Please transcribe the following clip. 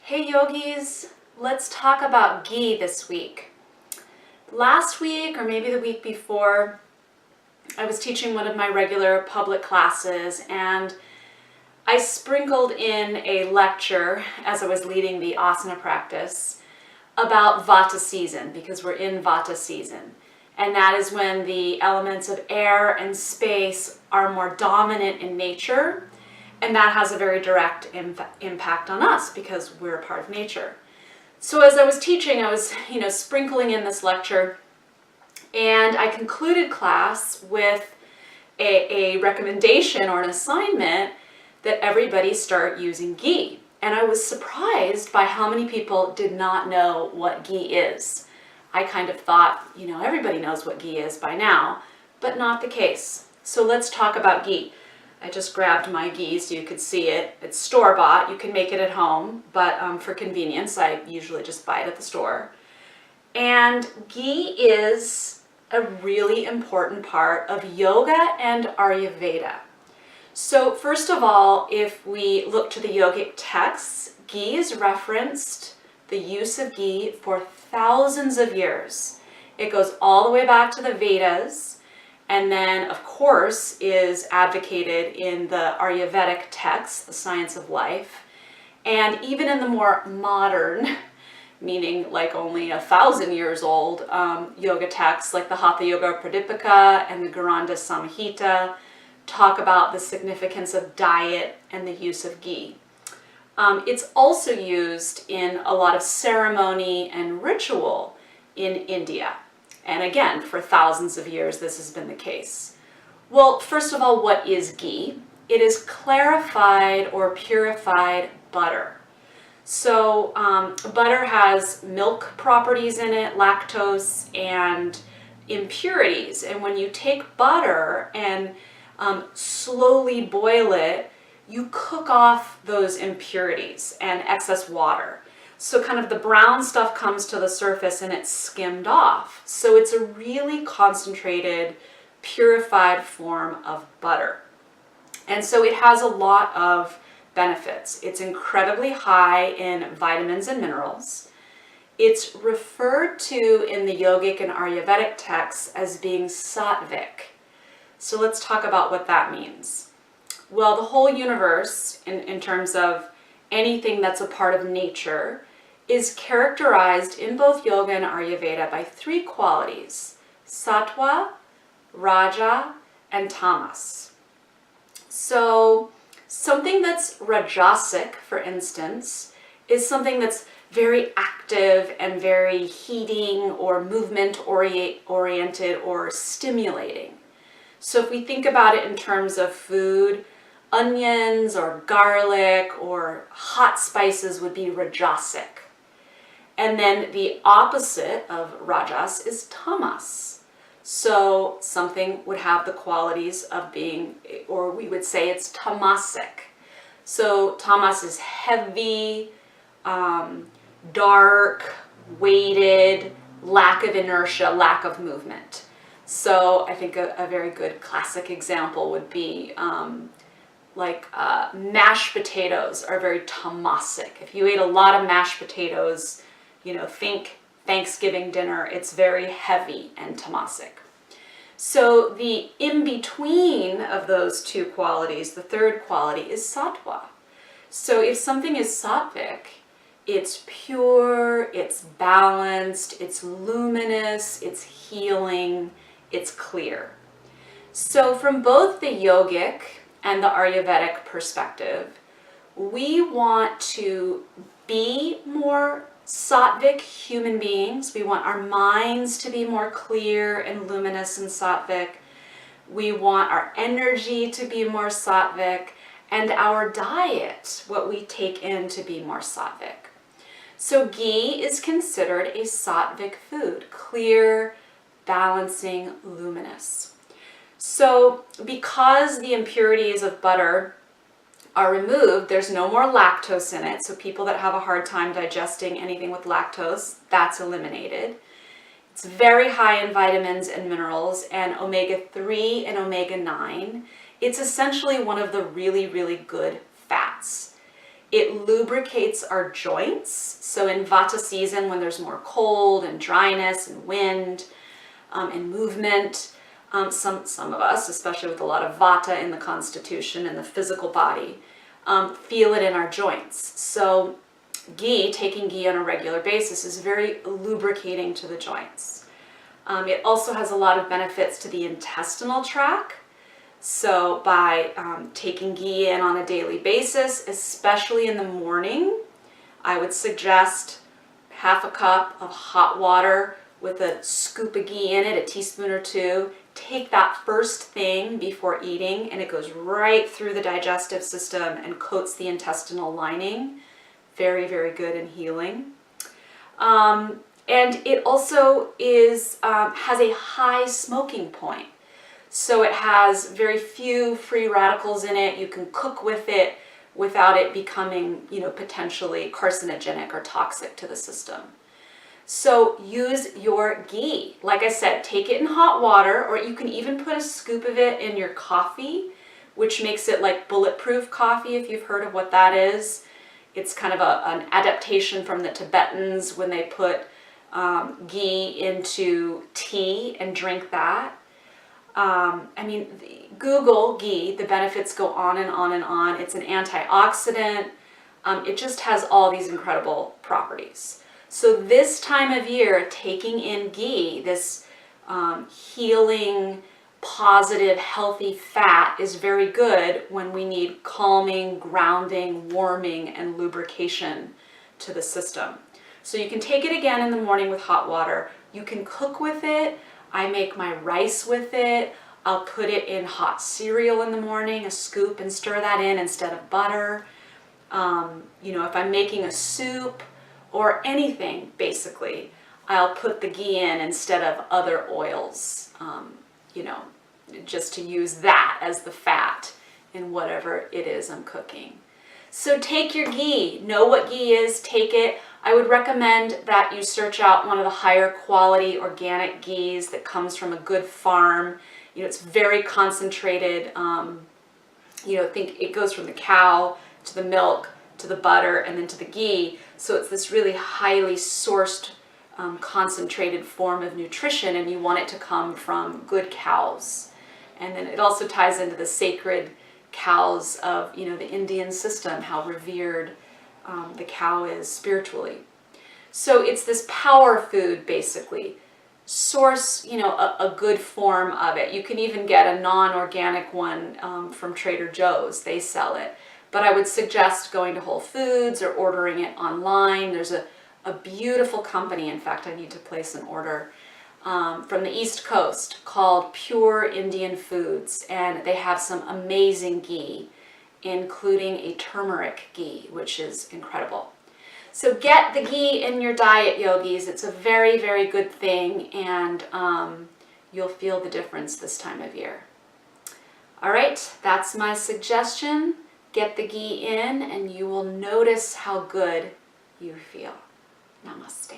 Hey yogis, let's talk about ghee this week. Last week, or maybe the week before, I was teaching one of my regular public classes and I sprinkled in a lecture as I was leading the asana practice about Vata season, because we're in Vata season. And that is when the elements of air and space are more dominant in nature. And that has a very direct impact on us because we're a part of nature. So as I was teaching, I was, sprinkling in this lecture, and I concluded class with a recommendation or an assignment that everybody start using ghee. And I was surprised by how many people did not know what ghee is. I kind of thought, everybody knows what ghee is by now, but not the case. So let's talk about ghee. I just grabbed my ghee so you could see it. It's store-bought. You can make it at home, but for convenience, I usually just buy it at the store. And ghee is a really important part of yoga and Ayurveda. So first of all, if we look to the yogic texts, ghee is referenced, the use of ghee, for thousands of years. It goes all the way back to the Vedas, and then, of course, is advocated in the Ayurvedic texts, the science of life, and even in the more modern, meaning like only 1,000 years old, yoga texts like the Hatha Yoga Pradipika and the Garanda Samhita talk about the significance of diet and the use of ghee. It's also used in a lot of ceremony and ritual in India. And again, for thousands of years, this has been the case. Well, first of all, what is ghee? It is clarified or purified butter. So butter has milk properties in it, lactose, and impurities. And when you take butter and slowly boil it, you cook off those impurities and excess water. So kind of the brown stuff comes to the surface and it's skimmed off. So it's a really concentrated, purified form of butter. And so it has a lot of benefits. It's incredibly high in vitamins and minerals. It's referred to in the yogic and Ayurvedic texts as being Saatvik. So let's talk about what that means. Well, the whole universe, in terms of anything that's a part of nature, is characterized in both yoga and Ayurveda by three qualities: sattva, raja, and tamas. So something that's rajasic, for instance, is something that's very active and very heating or movement oriented or stimulating. So if we think about it in terms of food, onions or garlic or hot spices would be rajasic. And then the opposite of rajas is tamas. So something would have the qualities of being, or we would say it's tamasic. So tamas is heavy, dark, weighted, lack of inertia, lack of movement. So I think a very good classic example would be mashed potatoes are very tamasic. If you ate a lot of mashed potatoes, think Thanksgiving dinner, it's very heavy and tamasic. So the in-between of those two qualities, the third quality, is sattva. So if something is sattvic, it's pure, it's balanced, it's luminous, it's healing, it's clear. So from both the yogic and the Ayurvedic perspective, we want to be more Saatvik human beings. We want our minds to be more clear and luminous and Saatvik. We want our energy to be more Saatvik, and our diet, what we take in, to be more Saatvik. So ghee is considered a Saatvik food, clear, balancing, luminous. So because the impurities of butter are removed, there's no more lactose in it. So people that have a hard time digesting anything with lactose, that's eliminated. It's very high in vitamins and minerals and omega-3 and omega-9. It's essentially one of the really, really good fats. It lubricates our joints. So in Vata season, when there's more cold and dryness and wind and movement, some of us, especially with a lot of Vata in the constitution and the physical body, feel it in our joints. So ghee, taking ghee on a regular basis, is very lubricating to the joints. It also has a lot of benefits to the intestinal tract. So by taking ghee in on a daily basis, especially in the morning, I would suggest half a cup of hot water with a scoop of ghee in it, a teaspoon or two. Take that first thing before eating, and it goes right through the digestive system and coats the intestinal lining. Very, very good and healing. And it also has a high smoking point. So it has very few free radicals in it. You can cook with it without it becoming, potentially carcinogenic or toxic to the system. So use your ghee. Like I said, take it in hot water, or you can even put a scoop of it in your coffee, which makes it like bulletproof coffee, if you've heard of what that is. It's kind of an adaptation from the Tibetans when they put ghee into tea and drink that. Google ghee, the benefits go on and on and on. It's an antioxidant. It just has all these incredible properties. So this time of year, taking in ghee, this healing, positive, healthy fat, is very good when we need calming, grounding, warming, and lubrication to the system. So you can take it again in the morning with hot water. You can cook with it. I make my rice with it. I'll put it in hot cereal in the morning, a scoop, and stir that in instead of butter. If I'm making a soup or anything, basically, I'll put the ghee in instead of other oils, just to use that as the fat in whatever it is I'm cooking. So take your ghee, know what ghee is, take it. I would recommend that you search out one of the higher quality organic ghees that comes from a good farm. It's very concentrated. Think it goes from the cow to the milk to the butter and then to the ghee. So it's this really highly sourced, concentrated form of nutrition, and you want it to come from good cows. And then it also ties into the sacred cows of, the Indian system, how revered the cow is spiritually. So it's this power food, basically. Source, a good form of it. You can even get a non-organic one from Trader Joe's. They sell it. But I would suggest going to Whole Foods or ordering it online. There's a beautiful company, in fact, I need to place an order, from the East Coast called Pure Indian Foods, and they have some amazing ghee, including a turmeric ghee, which is incredible. So get the ghee in your diet, yogis. It's a very, very good thing, and you'll feel the difference this time of year. All right, that's my suggestion. Get the ghee in, and you will notice how good you feel. Namaste.